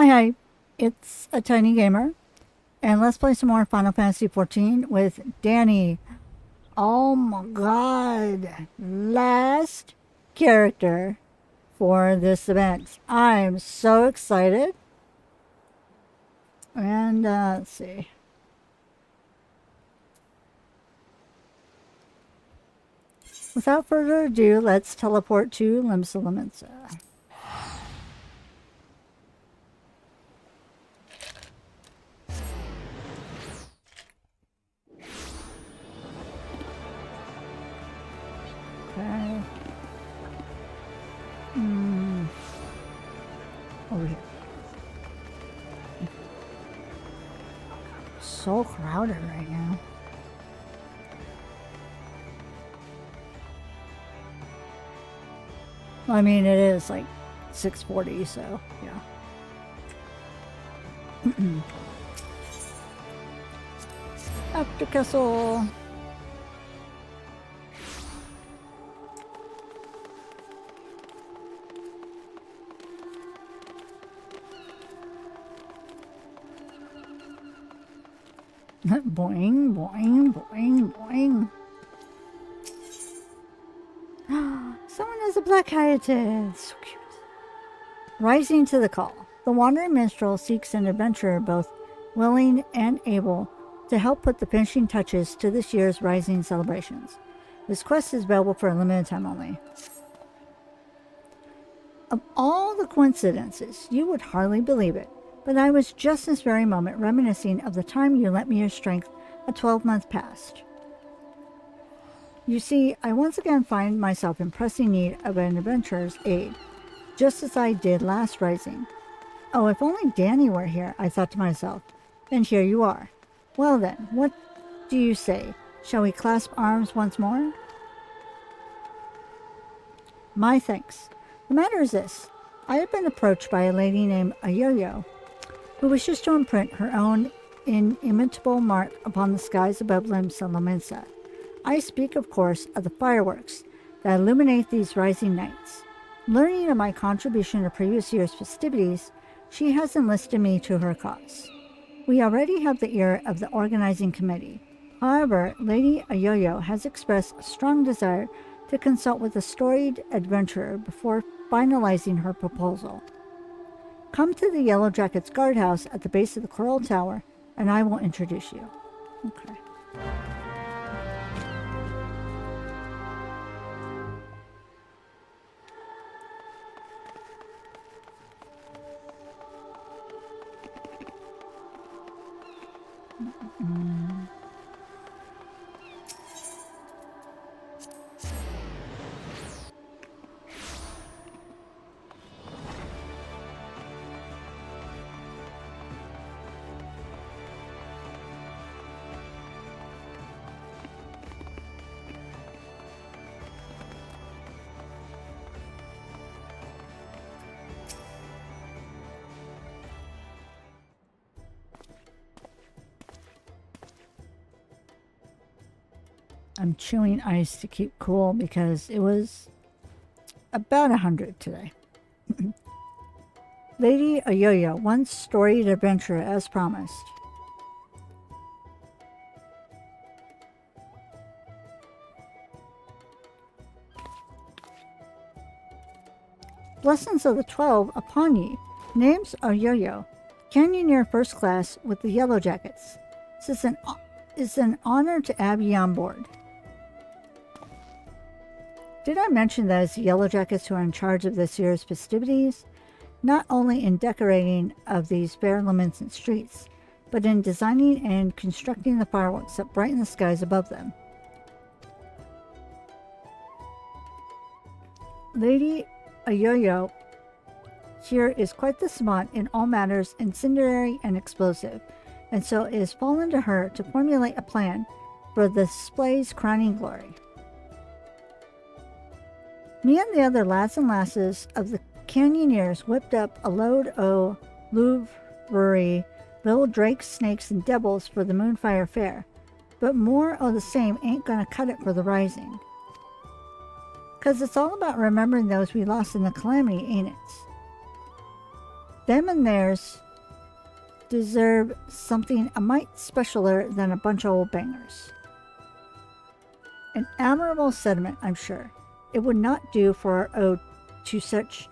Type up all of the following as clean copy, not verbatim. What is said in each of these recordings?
Hi, it's a tiny gamer, and let's play some more Final Fantasy XIV with Daenne. Oh my god, last character for this event. I'm so excited. And let's see. Without further ado, let's teleport to Limsa. Okay. Over here. So crowded right now. I mean, it is like 6:40, so yeah. After Castle. Boing, boing, boing, boing. Someone has a black hiatus. So cute. Rising to the call. The wandering minstrel seeks an adventurer both willing and able to help put the finishing touches to this year's Rising celebrations. This quest is available for a limited time only. Of all the coincidences, you would hardly believe it, but I was just this very moment reminiscing of the time you lent me your strength a 12-month past. You see, I once again find myself in pressing need of an adventurer's aid, just as I did last Rising. Oh, if only Daenne were here, I thought to myself. And here you are. Well then, what do you say? Shall we clasp arms once more? My thanks. The matter is this. I have been approached by a lady named Yo-Yo, who wishes to imprint her own inimitable mark upon the skies above Limsa. I speak, of course, of the fireworks that illuminate these rising nights. Learning of my contribution to previous year's festivities, she has enlisted me to her cause. We already have the ear of the organizing committee. However, Lady Yo-Yo has expressed a strong desire to consult with a storied adventurer before finalizing her proposal. Come to the Yellow Jackets guardhouse at the base of the Coral Tower, and I will introduce you. Okay. I'm chewing ice to keep cool because it was about 100 today. Lady Yo-Yo, once storied adventurer as promised. Blessings of the 12 upon ye. Names are Yo-Yo, Canyoneer First Class with the Yellow Jackets. It's an honor to have ye on board. Did I mention that it's the Yellow Jackets who are in charge of this year's festivities? Not only in decorating of these fair Lamentant streets, but in designing and constructing the fireworks that brighten the skies above them. Lady Yo-Yo here is quite the savant in all matters incendiary and explosive, and so it has fallen to her to formulate a plan for the display's crowning glory. Me and the other lads and lasses of the Canyoneers whipped up a load o' Louvrery, little drakes, snakes, and devils for the Moonfire Fair, but more o' the same ain't gonna cut it for the Rising. 'Cause it's all about remembering those we lost in the calamity, ain't it? Them and theirs deserve something a mite specialer than a bunch of old bangers. An admirable sentiment, I'm sure. It would not do for our ode to such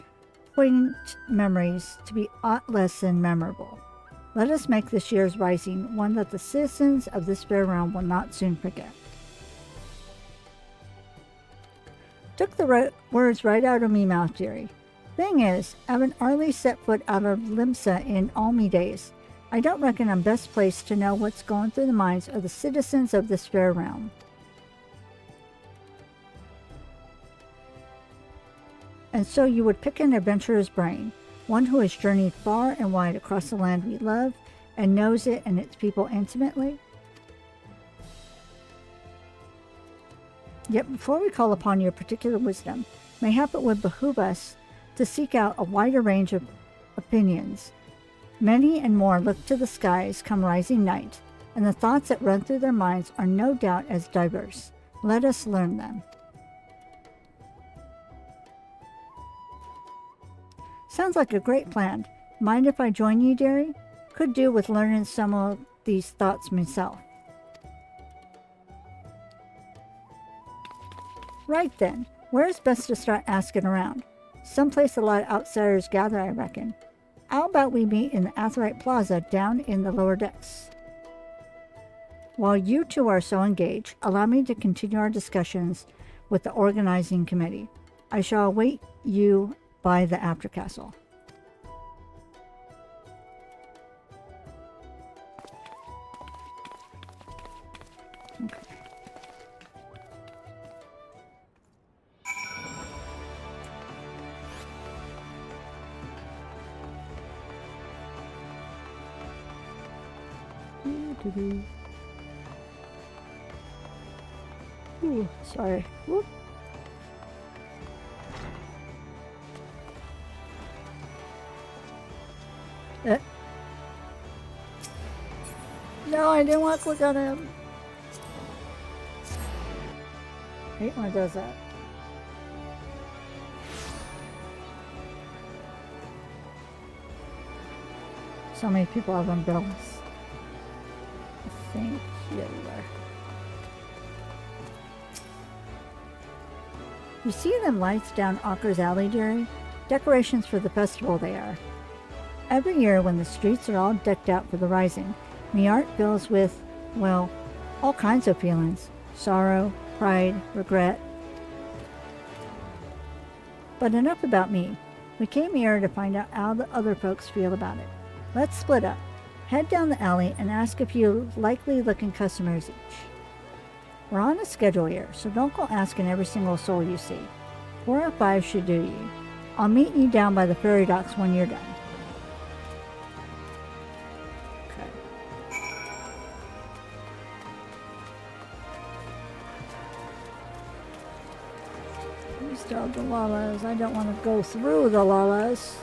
poignant memories to be aught less than memorable. Let us make this year's rising one that the citizens of this fair realm will not soon forget. Took the words right out of me mouth, dearie. Thing is, haven't hardly set foot out of Limsa in all me days. I don't reckon I'm best placed to know what's going through the minds of the citizens of this fair realm. And so you would pick an adventurer's brain, one who has journeyed far and wide across the land we love and knows it and its people intimately? Yet before we call upon your particular wisdom, mayhap it would behoove us to seek out a wider range of opinions. Many and more look to the skies come rising night, and the thoughts that run through their minds are no doubt as diverse. Let us learn them. Sounds like a great plan. Mind if I join you, dearie? Could do with learning some of these thoughts myself. Right then, where's best to start asking around? Someplace a lot of outsiders gather, I reckon. How about we meet in the Atherite Plaza down in the lower decks? While you two are so engaged, allow me to continue our discussions with the organizing committee. I shall await you by the after castle. Okay. Ooh, sorry. Whoop. No, I didn't want to click on him. I hate when it does that. So many people have umbrellas. I think everywhere. You see them lights down Ocker's Alley, dearie? Decorations for the festival they are. Every year when the streets are all decked out for the rising, me heart fills with, well, all kinds of feelings. Sorrow, pride, regret. But enough about me. We came here to find out how the other folks feel about it. Let's split up. Head down the alley and ask a few likely-looking customers each. We're on a schedule here, so don't go asking every single soul you see. 4 or 5 should do you. I'll meet you down by the ferry docks when you're done. The lalas. I don't want to go through the lalas.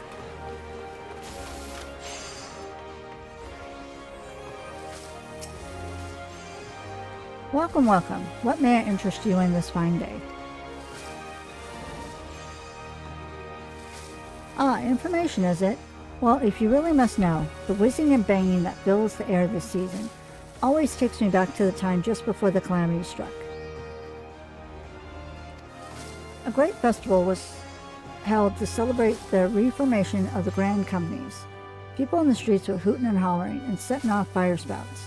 Welcome, welcome. What may I interest you in this fine day? Ah, information, is it? Well, if you really must know, the whizzing and banging that fills the air this season always takes me back to the time just before the calamity struck. A great festival was held to celebrate the reformation of the grand companies. People in the streets were hooting and hollering and setting off fire spouts,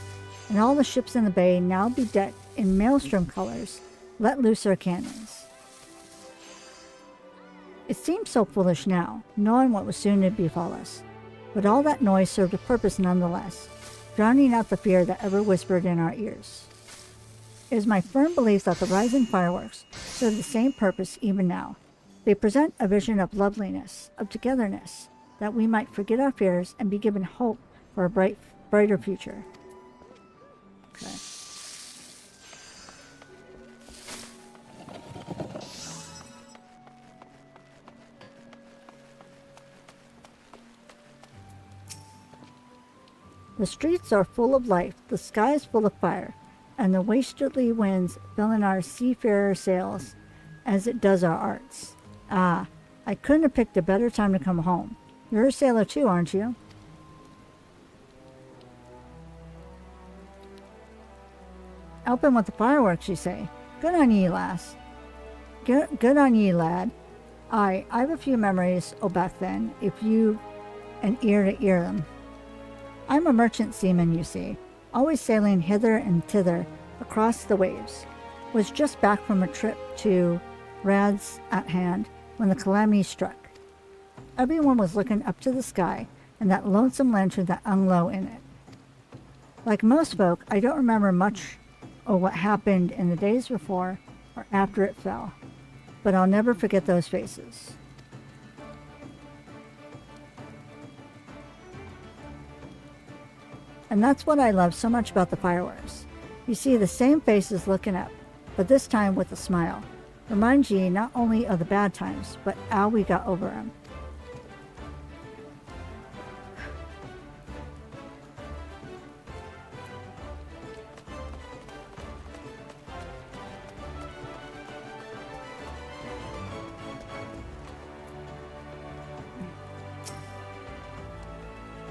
and all the ships in the bay, now bedecked in maelstrom colors, let loose their cannons. It seems so foolish now, knowing what was soon to befall us, but all that noise served a purpose nonetheless, drowning out the fear that ever whispered in our ears. It is my firm belief that the rising fireworks serve the same purpose even now. They present a vision of loveliness, of togetherness, that we might forget our fears and be given hope for a brighter future. Okay. The streets are full of life, the sky is full of fire, and the wasterly winds filling our seafarer sails as it does our arts. Ah, I couldn't have picked a better time to come home. You're a sailor too, aren't you? Helping with the fireworks, you say? Good on ye, lass. Good on ye, lad. I have a few memories o' back then, if you an ear to ear them. I'm a merchant seaman, you see, always sailing hither and thither across the waves. Was just back from a trip to Rads at hand when the calamity struck. Everyone was looking up to the sky and that lonesome lantern that hung low in it. Like most folk, I don't remember much of what happened in the days before or after it fell, but I'll never forget those faces. And that's what I love so much about the fireworks. You see the same faces looking up, but this time with a smile. Reminds ye not only of the bad times, but how we got over them.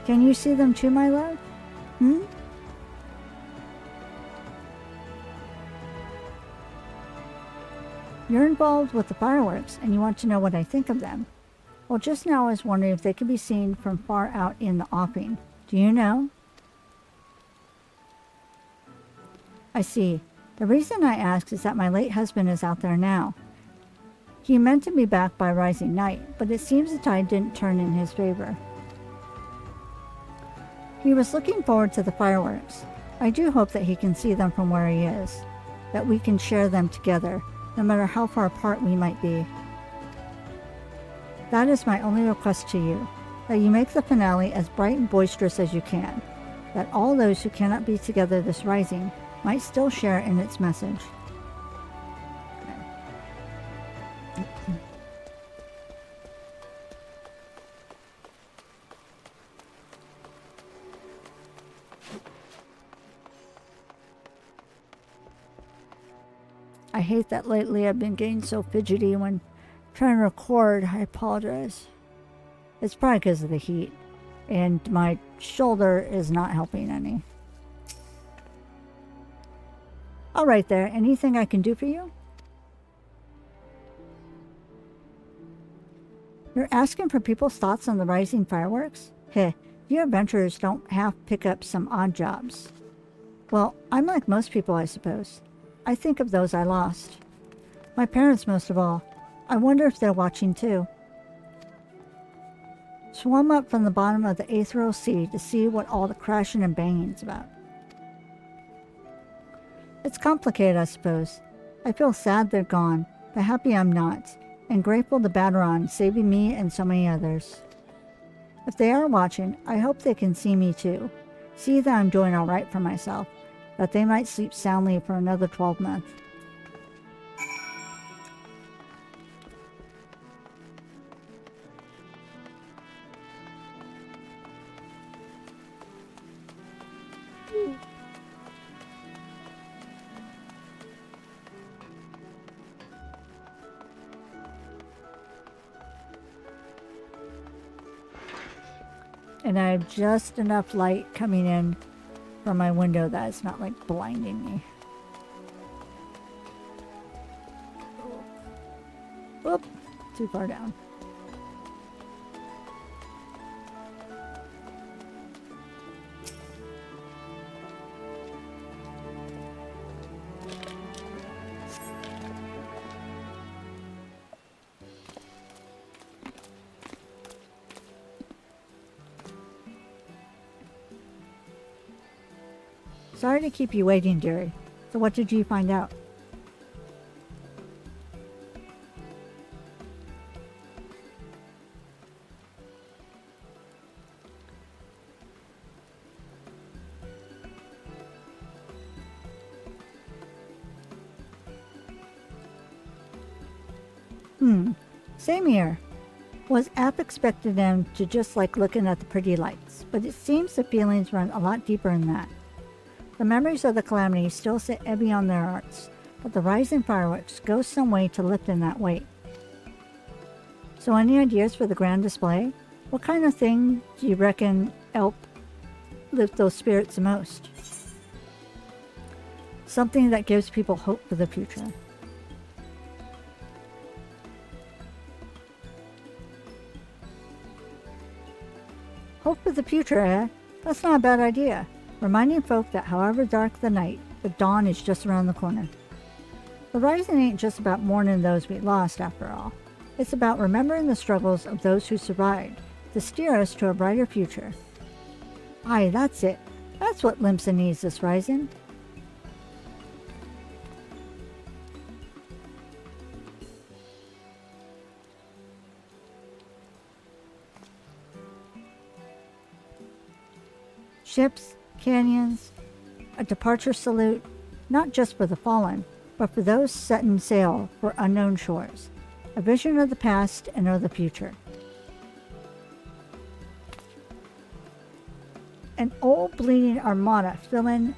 Can you see them too, my love? You're involved with the fireworks, and you want to know what I think of them. Well, just now I was wondering if they could be seen from far out in the offing. Do you know? I see. The reason I ask is that my late husband is out there now. He meant to be back by rising night, but it seems the tide didn't turn in his favor. He was looking forward to the fireworks. I do hope that he can see them from where he is, that we can share them together, no matter how far apart we might be. That is my only request to you, that you make the finale as bright and boisterous as you can, that all those who cannot be together this rising might still share in its message. I hate that lately I've been getting so fidgety when trying to record. I apologize. It's probably because of the heat, and my shoulder is not helping any. All right there, anything I can do for you? You're asking for people's thoughts on the rising fireworks? Heh, you adventurers don't half pick up some odd jobs. Well, I'm like most people, I suppose. I think of those I lost. My parents most of all. I wonder if they're watching too. Swam up from the bottom of the ethereal sea to see what all the crashing and banging's about. It's complicated, I suppose. I feel sad they're gone, but happy I'm not, and grateful to Baderon saving me and so many others. If they are watching, I hope they can see me too. See that I'm doing all right for myself, that they might sleep soundly for another 12 months. And I have just enough light coming in from my window that it's not like blinding me. Whoop, too far down. Sorry to keep you waiting, dearie. So what did you find out? Same here. Was half expected them to just like looking at the pretty lights, but it seems the feelings run a lot deeper than that. The memories of the calamity still sit heavy on their hearts, but the rising fireworks go some way to lifting that weight. So any ideas for the grand display? What kind of thing do you reckon help lift those spirits the most? Something that gives people hope for the future. Hope for the future, eh? That's not a bad idea. Reminding folk that however dark the night, the dawn is just around the corner. The rising ain't just about mourning those we lost, after all. It's about remembering the struggles of those who survived to steer us to a brighter future. Aye, that's it. That's what Limsa needs this rising. Ships, canyons, a departure salute, not just for the fallen, but for those setting sail for unknown shores. A vision of the past and of the future. An old bleeding armada filling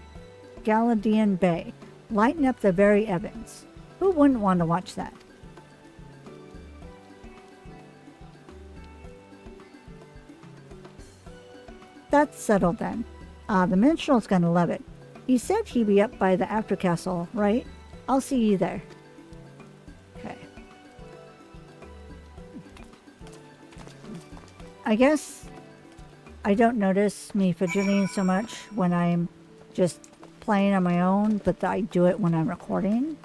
Galadian Bay, lighting up the very Evans. Who wouldn't want to watch that? That's settled then. The minstrel's gonna love it. He said he'd be up by the after castle, right? I'll see you there. Okay. I guess I don't notice me fidgeting so much when I'm just playing on my own, but I do it when I'm recording.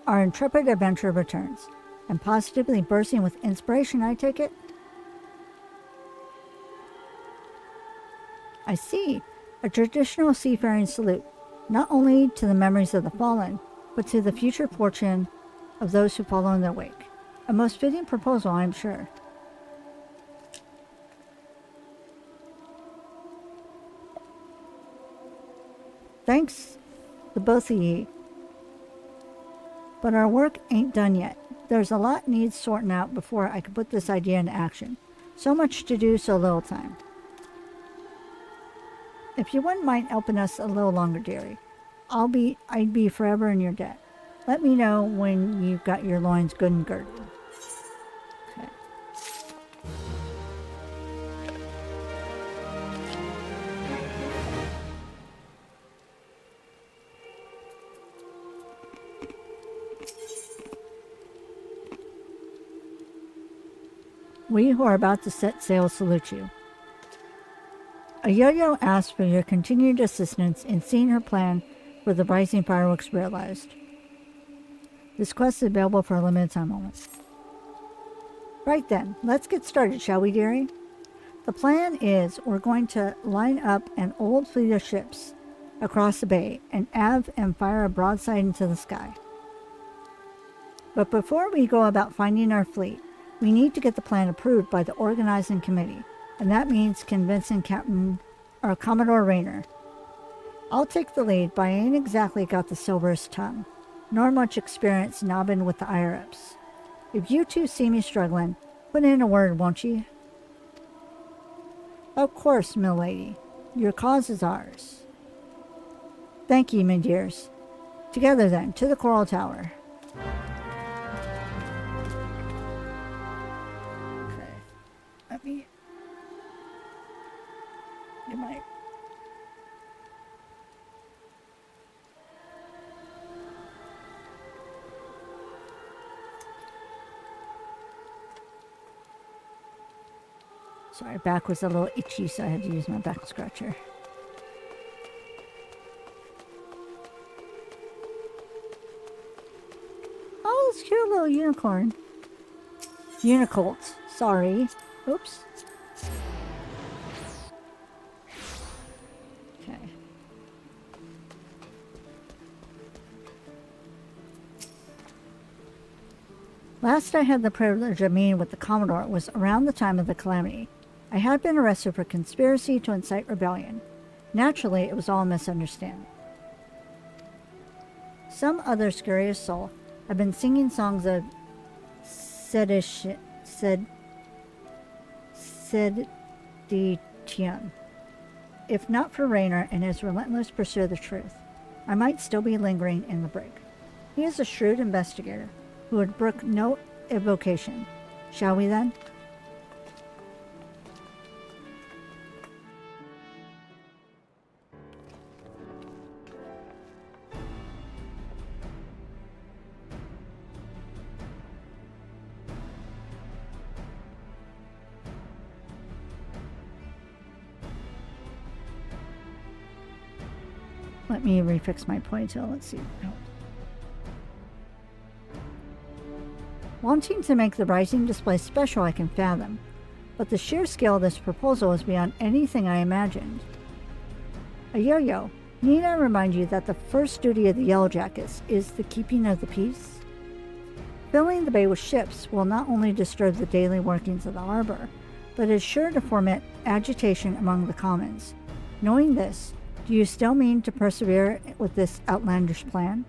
Our intrepid adventurer returns, and positively bursting with inspiration, I take it? I see. A traditional seafaring salute, not only to the memories of the fallen, but to the future fortune of those who follow in their wake. A most fitting proposal, I'm sure. Thanks to both of ye. But our work ain't done yet. There's a lot needs sorting out before I can put this idea into action. So much to do, so little time. If you wouldn't mind helping us a little longer, dearie, I'd be forever in your debt. Let me know when you've got your loins good and girded. Okay. We who are about to set sail salute you. A yo-yo asks for your continued assistance in seeing her plan for the rising fireworks realized. This quest is available for a limited time only. Right then, let's get started, shall we, dearie? The plan is we're going to line up an old fleet of ships across the bay and fire a broadside into the sky. But before we go about finding our fleet, we need to get the plan approved by the organizing committee, and that means convincing Commodore Rayner. I'll take the lead, but I ain't exactly got the silverest tongue, nor much experience nobbing with the higher-ups. If you two see me struggling, put in a word, won't ye? Of course, milady. Your cause is ours. Thank ye, my dears. Together then, to the Coral Tower. Let me get my... Sorry, back was a little itchy, so I had to use my back scratcher. Oh, this cute little unicorn. Unicolt, sorry. Oops. Okay. Last I had the privilege of meeting with the Commodore was around the time of the calamity. I had been arrested for conspiracy to incite rebellion. Naturally, it was all a misunderstanding. Some other scurious soul have been singing songs of sedition, if not for Raynor and his relentless pursuit of the truth, I might still be lingering in the brig. He is a shrewd investigator who would brook no evocation. Shall we then? Let me refix my ponytail. Let's see. Oh. Wanting to make the rising display special, I can fathom, but the sheer scale of this proposal is beyond anything I imagined. A yo-yo, need I remind you that the first duty of the Yellowjackets is the keeping of the peace? Filling the bay with ships will not only disturb the daily workings of the harbor, but is sure to foment agitation among the commons. Knowing this, do you still mean to persevere with this outlandish plan?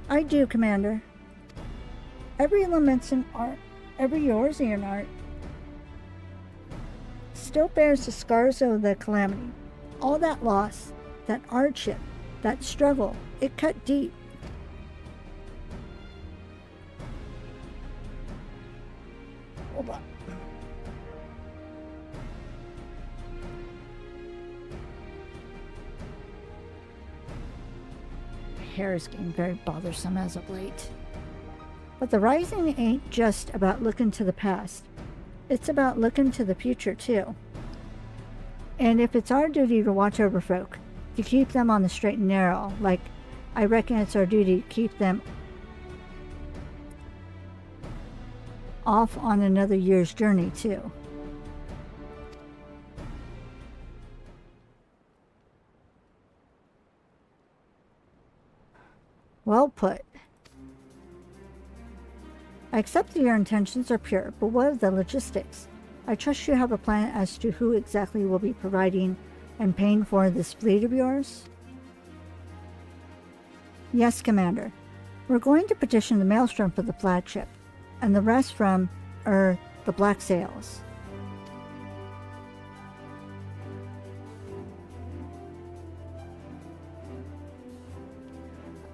I do, Commander. Every Lamentson art, every Yorzian art, still bears the scars of the calamity. All that loss, that hardship, that struggle, it cut deep. Hold on. Hair is getting very bothersome as of late. But the rising ain't just about looking to the past. It's about looking to the future too. And if it's our duty to watch over folk, to keep them on the straight and narrow, like I reckon it's our duty to keep them off on another year's journey too. Well put. I accept that your intentions are pure, but what of the logistics? I trust you have a plan as to who exactly will be providing and paying for this fleet of yours? Yes, Commander. We're going to petition the Maelstrom for the flagship, and the rest from, the Black Sails.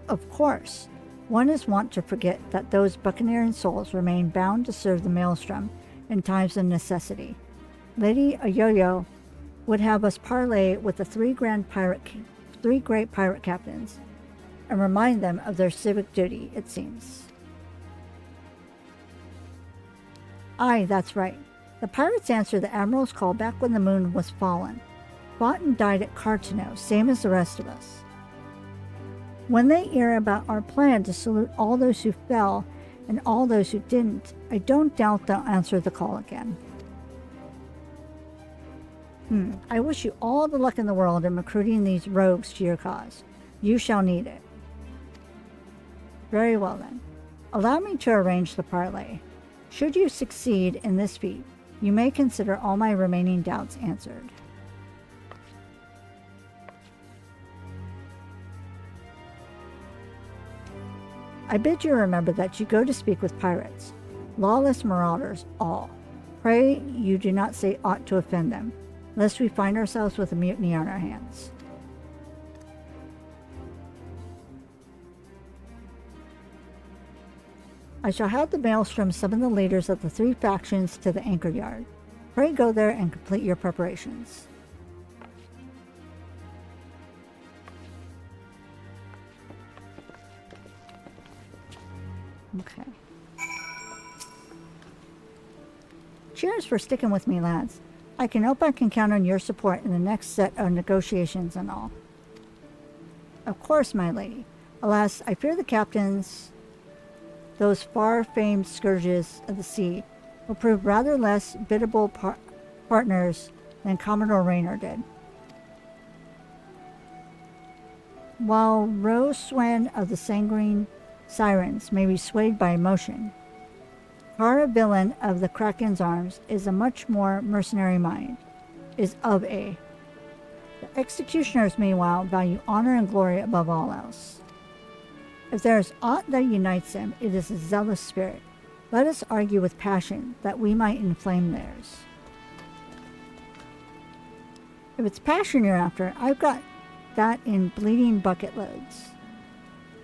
Of course, one is wont to forget that those buccaneering souls remain bound to serve the Maelstrom in times of necessity. Lady Ayoyo would have us parley with the three great pirate captains and remind them of their civic duty, it seems. Aye, that's right. The pirates answered the Admiral's call back when the moon was fallen. Fought and died at Cartano, same as the rest of us. When they hear about our plan to salute all those who fell and all those who didn't, I don't doubt they'll answer the call again. I wish you all the luck in the world in recruiting these rogues to your cause. You shall need it. Very well then. Allow me to arrange the parley. Should you succeed in this feat, you may consider all my remaining doubts answered. I bid you remember that you go to speak with pirates, lawless marauders all. Pray you do not say aught to offend them, lest we find ourselves with a mutiny on our hands. I shall have the Maelstrom summon the leaders of the three factions to the anchor yard. Pray go there and complete your preparations. Okay. Cheers for sticking with me, lads. I can hope I can count on your support in the next set of negotiations and all. Of course, my lady. Alas, I fear the captains, those far-famed scourges of the sea, will prove rather less biddable partners than Commodore Raynor did. While Rose Swan of the Sanguine Sirens may be swayed by emotion, Cara Villain of the Kraken's Arms is a much more mercenary mind, the Executioners, meanwhile, value honor and glory above all else. If there is aught that unites them, it is a zealous spirit. Let us argue with passion, that we might inflame theirs. If it's passion you're after, I've got that in bleeding bucket loads.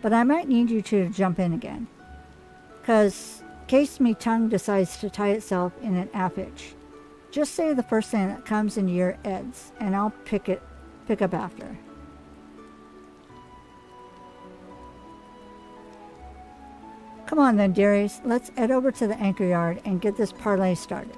But I might need you two to jump in again. 'Cause, case me tongue decides to tie itself in an affitch, just say the first thing that comes into your heads, and I'll pick up after. Come on then, dearies. Let's head over to the anchor yard and get this parlay started.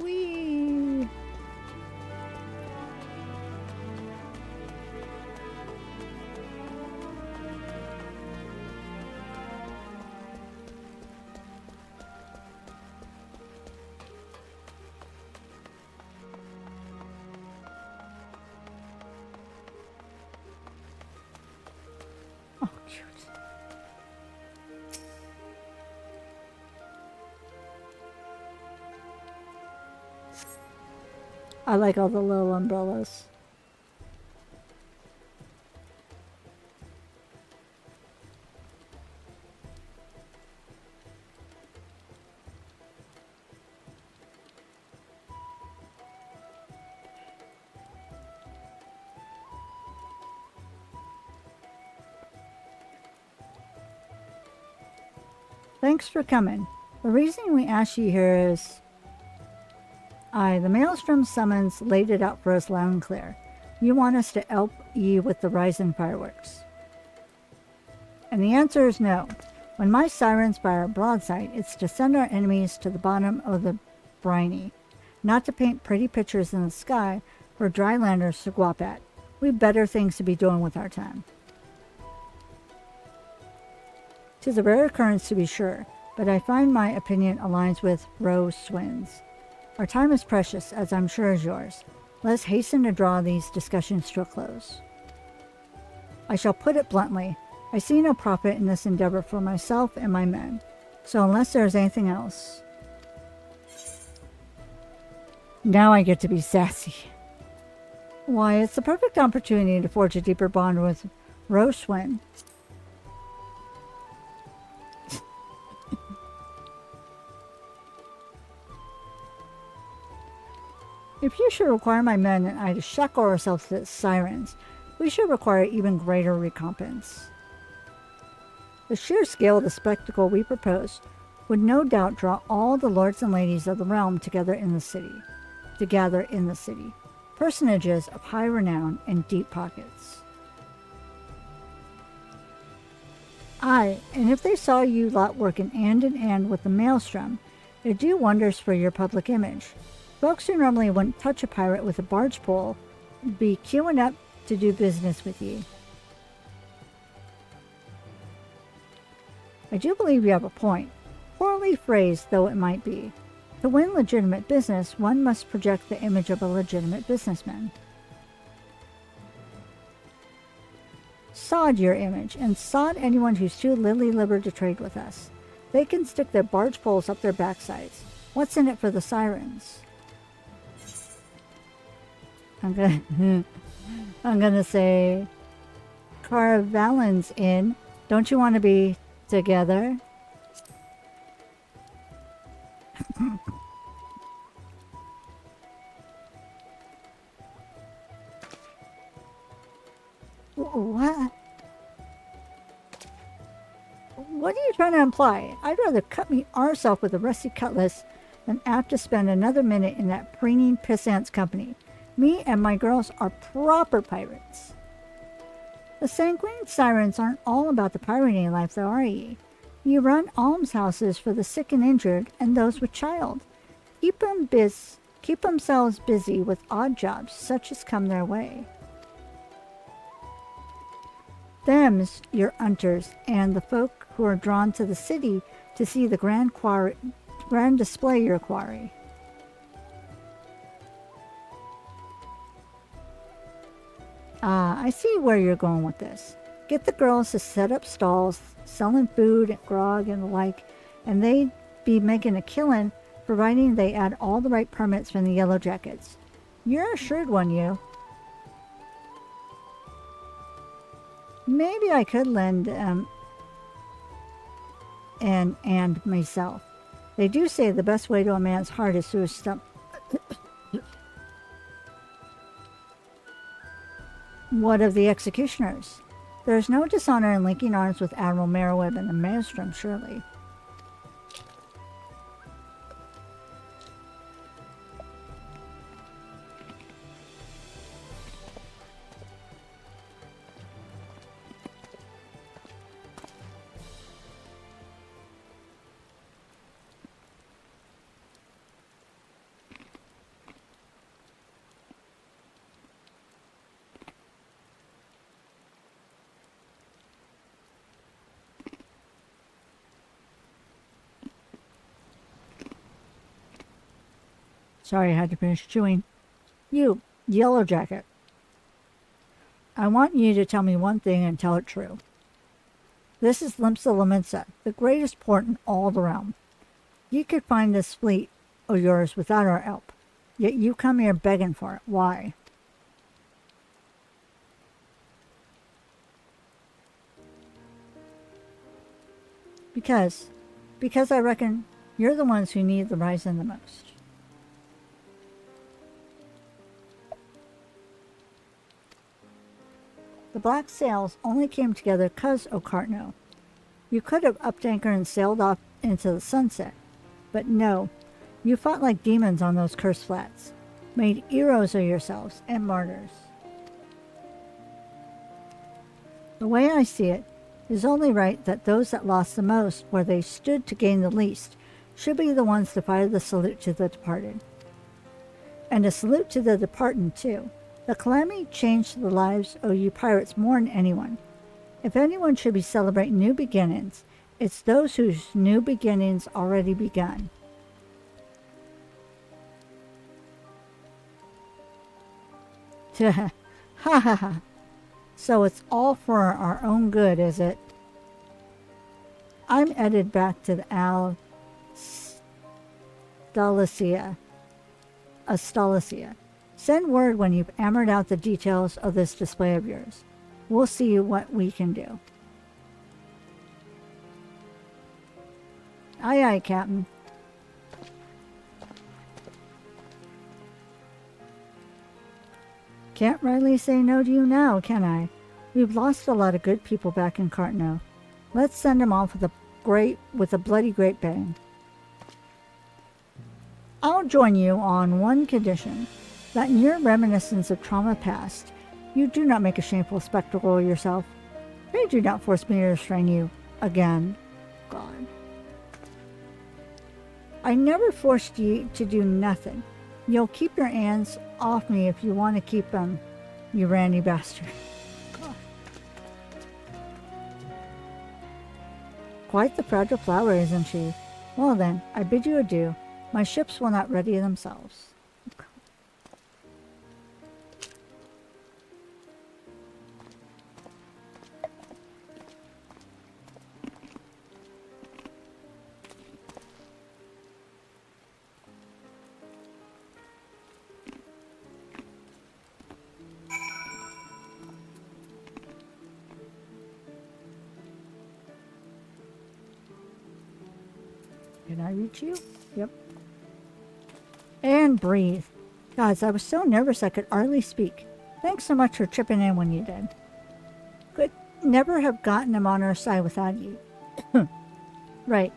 Whee! Oh, cute. I like all the little umbrellas. Thanks for coming. The reason we asked you here is... Aye, the maelstrom summons laid it out for us loud and clear. You want us to help ye with the rising fireworks. And the answer is no. When my sirens fire broadside, it's to send our enemies to the bottom of the briny, not to paint pretty pictures in the sky for drylanders to guap at. We've better things to be doing with our time. 'Tis a rare occurrence to be sure, but I find my opinion aligns with Rose Swin's. Our time is precious, as I'm sure is yours. Let us hasten to draw these discussions to a close. I shall put it bluntly. I see no profit in this endeavor for myself and my men. So unless there is anything else... Now I get to be sassy. Why, it's the perfect opportunity to forge a deeper bond with Rose Swin. If you should require my men and I to shackle ourselves to the sirens, we should require even greater recompense. The sheer scale of the spectacle we propose would no doubt draw all the lords and ladies of the realm together in the city, personages of high renown and deep pockets. Aye, and if they saw you lot working hand in hand with the maelstrom, it'd do wonders for your public image. Folks who normally wouldn't touch a pirate with a barge pole would be queuing up to do business with ye. I do believe you have a point, poorly phrased though it might be. To win legitimate business, one must project the image of a legitimate businessman. Sod your image, and sod anyone who's too lily-livered to trade with us. They can stick their barge poles up their backsides. What's in it for the sirens? I'm gonna say Caravalan's in. Don't you want to be together? What? What are you trying to imply? I'd rather cut me arse off with a rusty cutlass than have to spend another minute in that preening pissant's company. Me and my girls are proper pirates. The sanguine sirens aren't all about the pirating life, though, are ye? You run almshouses for the sick and injured and those with child. keep themselves busy with odd jobs such as come their way. Them's your hunters and the folk who are drawn to the city to see the grand display your quarry. Ah, I see where you're going with this. Get the girls to set up stalls, selling food and grog and the like, and they'd be making a killing, providing they add all the right permits from the Yellow Jackets. You're a shrewd one, you. Maybe I could lend and myself. They do say the best way to a man's heart is through his stomach. What of the executioners? There's no dishonor in linking arms with Admiral Merriweb and the Maelstrom, surely. Sorry, I had to finish chewing. You, Yellow Jacket. I want you to tell me one thing and tell it true. This is Limsa Laminsa, the greatest port in all the realm. You could find this fleet of yours without our help, yet you come here begging for it. Why? Because I reckon you're the ones who need the rising the most. The black sails only came together 'cause o' Cartno. You could have upped anchor and sailed off into the sunset, but no, you fought like demons on those cursed flats, made heroes of yourselves and martyrs. The way I see it is only right that those that lost the most where they stood to gain the least should be the ones to fire the salute to the departed. And a salute to the departed, too. The calamity changed the lives of you pirates more than anyone. If anyone should be celebrating new beginnings, it's those whose new beginnings already begun. Ha ha ha. So it's all for our own good, is it? I'm headed back to the Astalacia. Send word when you've hammered out the details of this display of yours. We'll see what we can do. Aye, aye, Captain. Can't rightly say no to you now, can I? We've lost a lot of good people back in Cartno. Let's send them off with a bloody great bang. I'll join you on one condition. That in your reminiscence of trauma past, you do not make a shameful spectacle of yourself. Pray do not force me to restrain you again. God. I never forced you to do nothing. You'll keep your hands off me if you want to keep them, you randy bastard. God. Quite the fragile flower, isn't she? Well then, I bid you adieu. My ships will not ready themselves. Can I reach you? Yep. And breathe. Gods, I was so nervous I could hardly speak. Thanks so much for chipping in when you did. Could never have gotten him on our side without you. Right.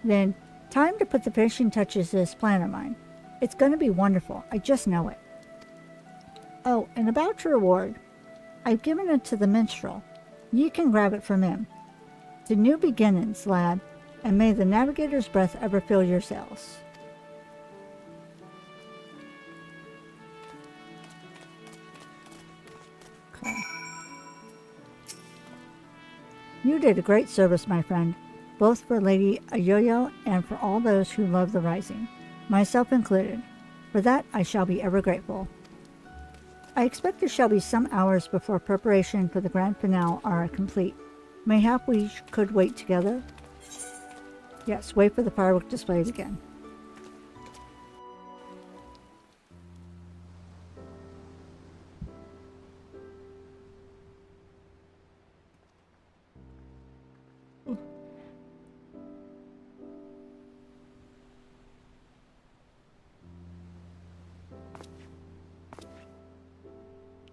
Then, time to put the finishing touches to this plan of mine. It's going to be wonderful. I just know it. Oh, and about your reward. I've given it to the minstrel. You can grab it from him. To new beginnings, lad. And may the navigator's breath ever fill your sails. You did a great service, my friend, both for Lady Ayoyo and for all those who love the rising, myself included. For that I shall be ever grateful. I expect there shall be some hours before preparation for the grand finale are complete. Mayhap we could wait together? Yes, wait for the firework displays again.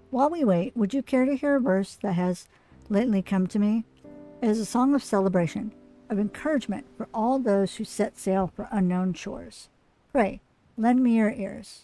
While we wait, would you care to hear a verse that has lately come to me? It is a song of celebration, of encouragement for all those who set sail for unknown shores. Pray, lend me your ears.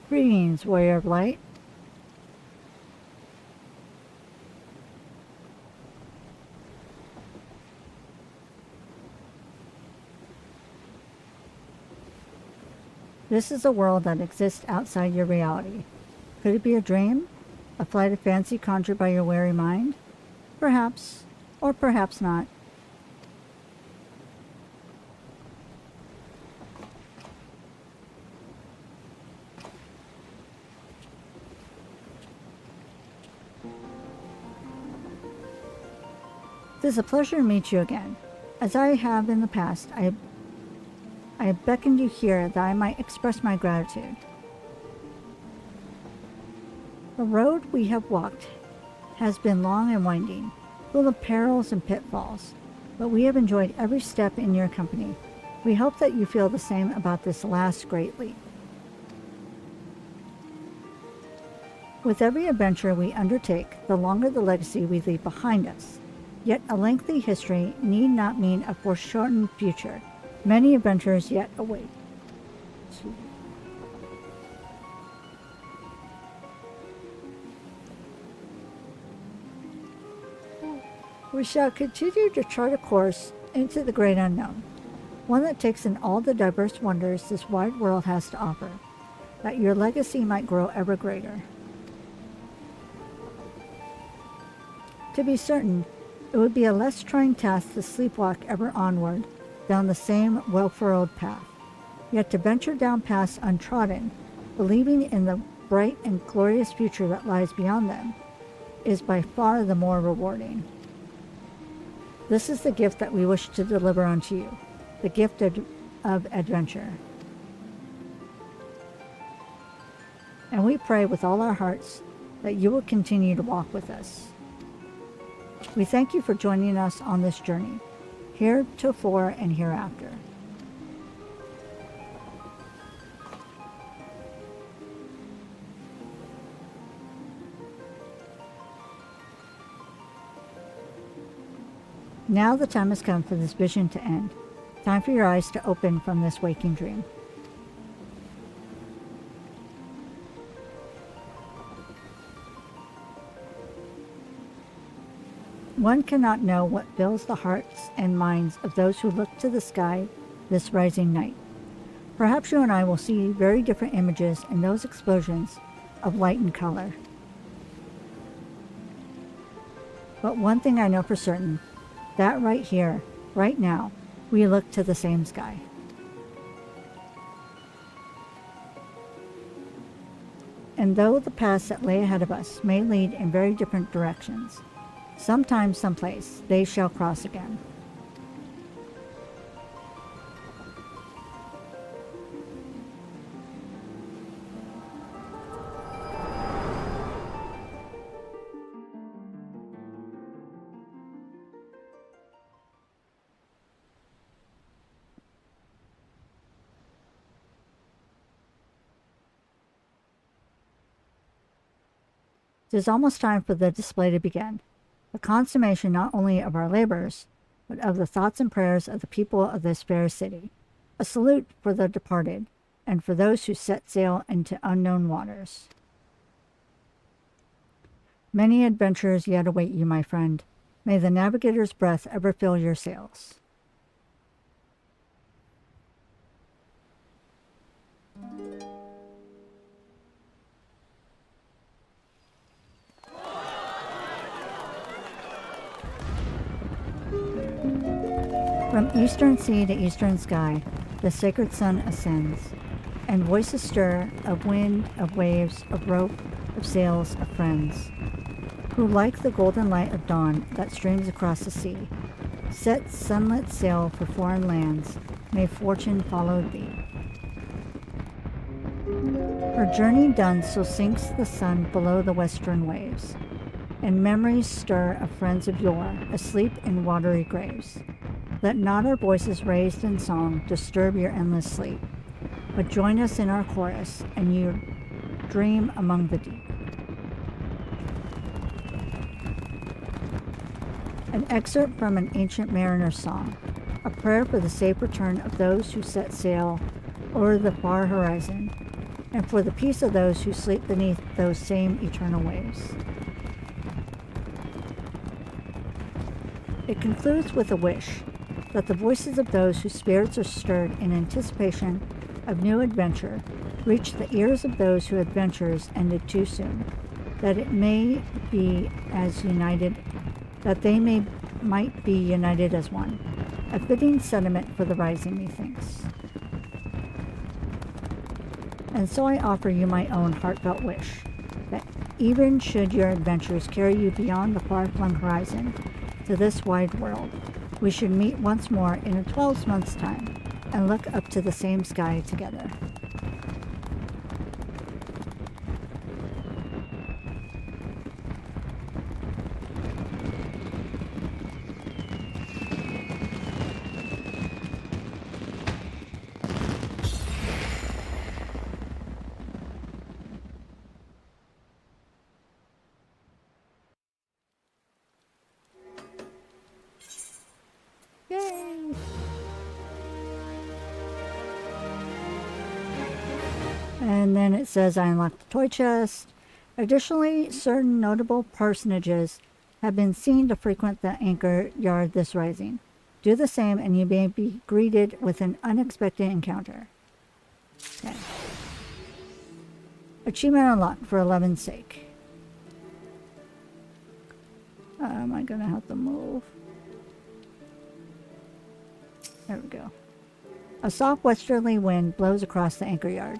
Greetings, warrior of light. This is a world that exists outside your reality. Could it be a dream? A flight of fancy conjured by your wary mind? Perhaps, or perhaps not. It is a pleasure to meet you again. As I have in the past, I have beckoned you here that I might express my gratitude. The road we have walked has been long and winding, full of perils and pitfalls, but we have enjoyed every step in your company. We hope that you feel the same about this last great leap. With every adventure we undertake, the longer the legacy we leave behind us. Yet a lengthy history need not mean a foreshortened future. Many adventures yet await. We shall continue to chart a course into the great unknown, one that takes in all the diverse wonders this wide world has to offer, that your legacy might grow ever greater. To be certain, it would be a less trying task to sleepwalk ever onward down the same well-furrowed path, yet to venture down paths untrodden, believing in the bright and glorious future that lies beyond them, is by far the more rewarding. This is the gift that we wish to deliver unto you, the gift of adventure. And we pray with all our hearts that you will continue to walk with us. We thank you for joining us on this journey, heretofore and hereafter. Now the time has come for this vision to end. Time for your eyes to open from this waking dream. One cannot know what fills the hearts and minds of those who look to the sky this rising night. Perhaps you and I will see very different images in those explosions of light and color. But one thing I know for certain, that right here, right now, we look to the same sky. And though the paths that lay ahead of us may lead in very different directions, sometime, someplace, they shall cross again. It is almost time for the display to begin, the consummation not only of our labors, but of the thoughts and prayers of the people of this fair city. A salute for the departed, and for those who set sail into unknown waters. Many adventures yet await you, my friend. May the navigator's breath ever fill your sails. From eastern sea to eastern sky, the sacred sun ascends, and voices stir of wind, of waves, of rope, of sails, of friends, who like the golden light of dawn that streams across the sea, set sunlit sail for foreign lands, may fortune follow thee. Her journey done, so sinks the sun below the western waves, and memories stir of friends of yore, asleep in watery graves. Let not our voices raised in song disturb your endless sleep, but join us in our chorus, and you dream among the deep. An excerpt from an ancient mariner's song, a prayer for the safe return of those who set sail o'er the far horizon, and for the peace of those who sleep beneath those same eternal waves. It concludes with a wish that the voices of those whose spirits are stirred in anticipation of new adventure reach the ears of those whose adventures ended too soon, that it may be as united, that they might be united as one. A fitting sentiment for the rising, methinks. And so I offer you my own heartfelt wish, that even should your adventures carry you beyond the far-flung horizon to this wide world, we should meet once more in a 12 month's time and look up to the same sky together. Yay! And then it says I unlocked the toy chest. Additionally, certain notable personages have been seen to frequent the anchor yard this rising. Do the same and you may be greeted with an unexpected encounter. Okay. Achievement unlocked for 11's sake. Am I going to have to move? There we go. A soft westerly wind blows across the anchor yard.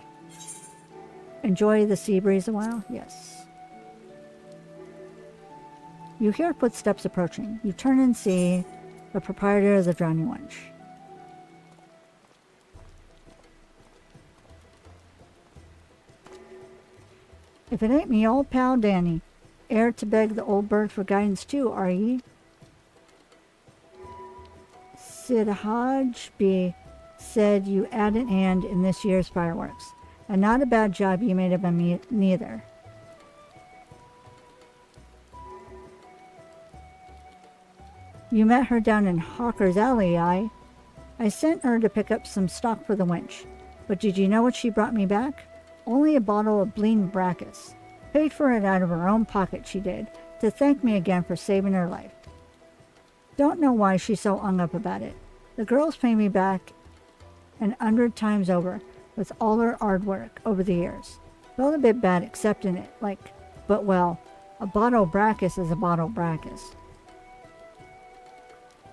Enjoy the sea breeze a while? Yes. You hear footsteps approaching. You turn and see the proprietor of the Drowning Wench. If it ain't me old pal Daenne, heir to beg the old bird for guidance too, are ye? Sid Hodgeby said you had an hand in this year's fireworks. And not a bad job you made of them neither. You met her down in Hawker's Alley, I sent her to pick up some stock for the winch. But did you know what she brought me back? Only a bottle of Blean Brackus. Paid for it out of her own pocket, she did, to thank me again for saving her life. Don't know why she's so hung up about it. The girls pay me back 100 times over, with all her hard work over the years. Felt a bit bad accepting it, but well, a bottle of Brackus is a bottle of Brackus.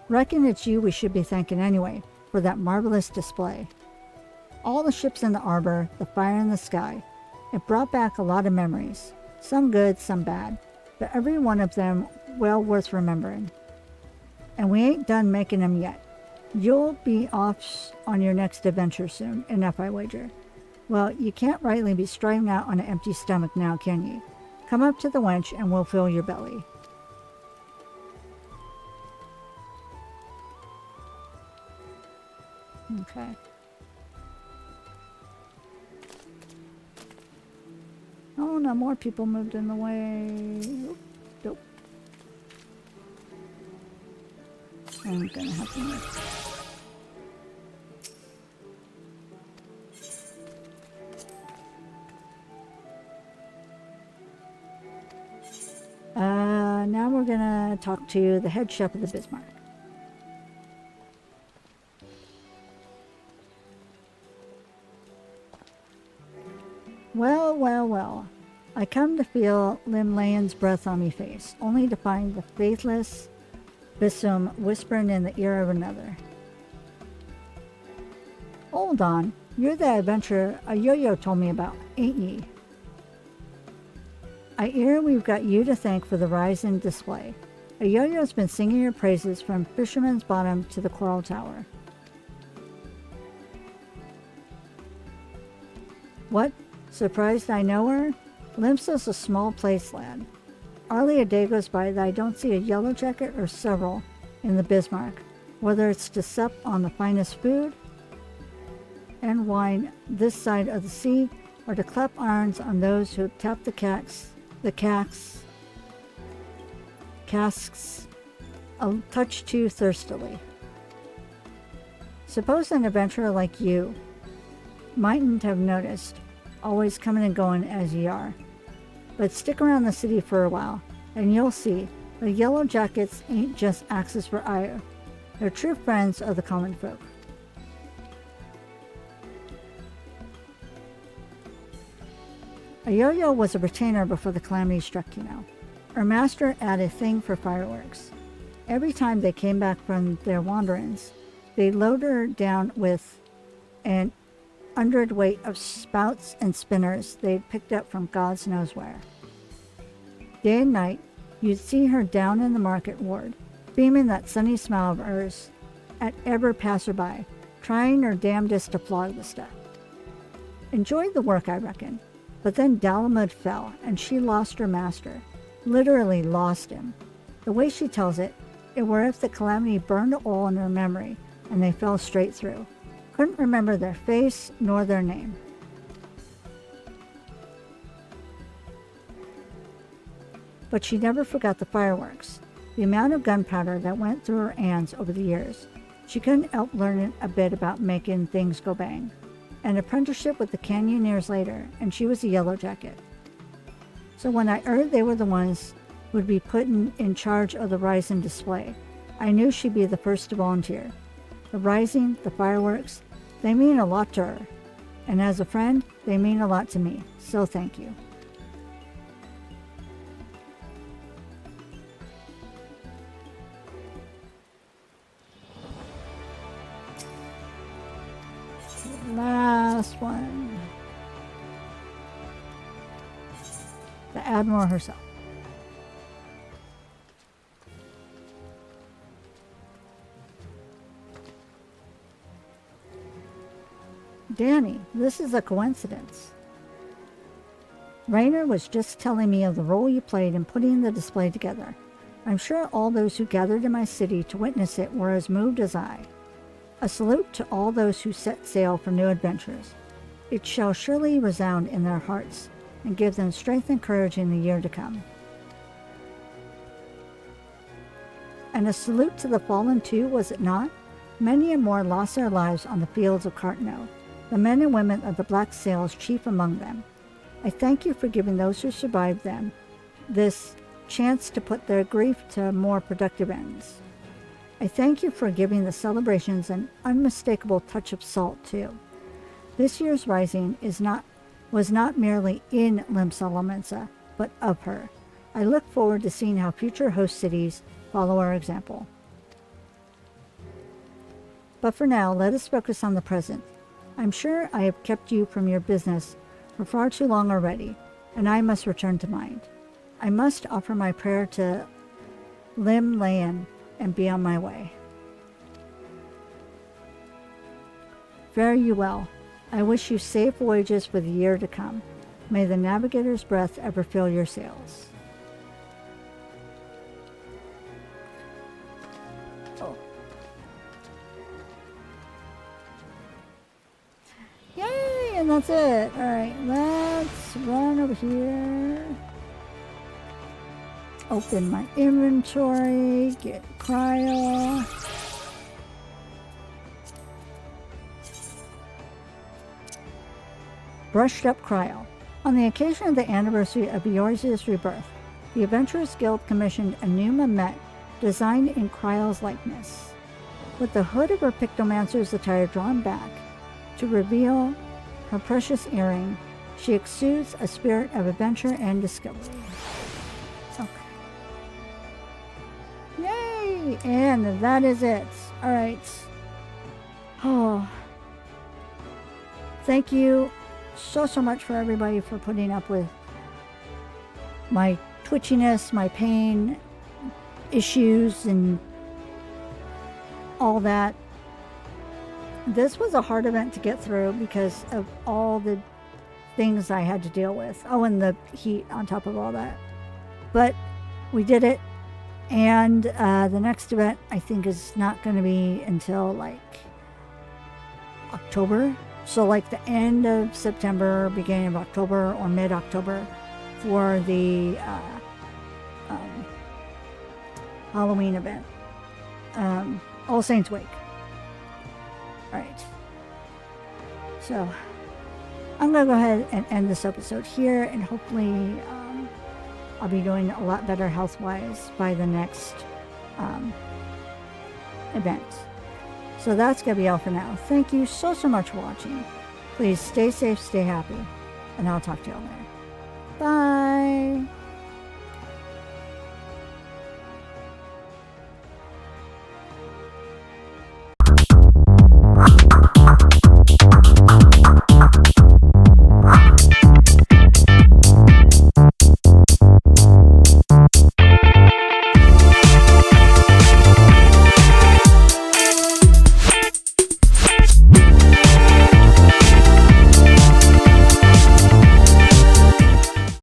Reckon it's you we should be thanking anyway, for that marvelous display. All the ships in the harbor, the fire in the sky, it brought back a lot of memories. Some good, some bad, but every one of them well worth remembering. And we ain't done making them yet. You'll be off on your next adventure soon, enough I wager. Well, you can't rightly be striving out on an empty stomach now, can ye? Come up to the wench and we'll fill your belly. Okay. Oh no, more people moved in the way. Oop, nope. I'm gonna have to move. Now we're gonna talk to the head chef of the Bismarck. Well, well, well. I come to feel Limlayan's breath on me face, only to find the faithless Bissum whispering in the ear of another. Hold on, you're the adventurer a Yo-Yo told me about, ain't ye? I hear we've got you to thank for the rise in display. A Yo-Yo's been singing your praises from Fisherman's Bottom to the Coral Tower. What? Surprised I know her? Limsa's a small place, lad. Hardly a day goes by that I don't see a yellow jacket or several in the Bismarck, whether it's to sup on the finest food and wine this side of the sea, or to clap irons on those who tap the casks a touch too thirstily. Suppose an adventurer like you mightn't have noticed, always coming and going as ye are. But stick around the city for a while, and you'll see the yellow jackets ain't just axes for ire. They're true friends of the common folk. A Yo-Yo was a retainer before the calamity struck, you know. Her master had a thing for fireworks. Every time they came back from their wanderings, they'd load her down with an hundredweight of spouts and spinners they'd picked up from God knows where. Day and night, you'd see her down in the market ward, beaming that sunny smile of hers at every passerby, trying her damnedest to flog the stuff. Enjoyed the work, I reckon, but then Dalamud fell, and she lost her master. Literally lost him. The way she tells it, it were if the calamity burned a hole in her memory, and they fell straight through. Couldn't remember their face nor their name. But she never forgot the fireworks, the amount of gunpowder that went through her hands over the years. She couldn't help learning a bit about making things go bang. An apprenticeship with the Canyoneers later, and she was a yellow jacket. So when I heard they were the ones who would be put in charge of the rising display, I knew she'd be the first to volunteer. The rising, the fireworks, they mean a lot to her. And as a friend, they mean a lot to me. So thank you. Last one. The Admiral herself. Danny, this is a coincidence. Rainer was just telling me of the role you played in putting the display together. I'm sure all those who gathered in my city to witness it were as moved as I. A salute to all those who set sail for new adventures. It shall surely resound in their hearts and give them strength and courage in the year to come. And a salute to the fallen too, was it not? Many and more lost their lives on the fields of Cartno, the men and women of the Black Sails chief among them. I thank you for giving those who survived them this chance to put their grief to more productive ends. I thank you for giving the celebrations an unmistakable touch of salt, too. This year's rising was not merely in Limsa, but of her. I look forward to seeing how future host cities follow our example. But for now, let us focus on the present. I'm sure I have kept you from your business for far too long already, and I must return to mine. I must offer my prayer to Limlayan and be on my way. Fare you well. I wish you safe voyages for the year to come. May the navigator's breath ever fill your sails. Yay! and that's it. Alright, let's run over here. Open my inventory. Get cryo. Brushed up cryo. On the occasion of the anniversary of Eorzea's rebirth, the Adventurers Guild commissioned a new Mamet designed in Cryo's likeness. With the hood of her Pictomancer's attire drawn back to reveal her precious earring, she exudes a spirit of adventure and discovery. Okay. Yay! And that is it. Alright. Oh. Thank you so much for everybody for putting up with my twitchiness, my pain, issues, and all that. This was a hard event to get through because of all the things I had to deal with. Oh, and the heat on top of all that. But we did it, and the next event I think is not going to be until like October. So like the end of September, beginning of October, or mid-October for the Halloween event. All Saints Week. Alright. So, I'm going to go ahead and end this episode here, and hopefully I'll be doing a lot better health-wise by the next event. So that's going to be all for now. Thank you so much for watching. Please stay safe, stay happy, and I'll talk to you all later. Bye!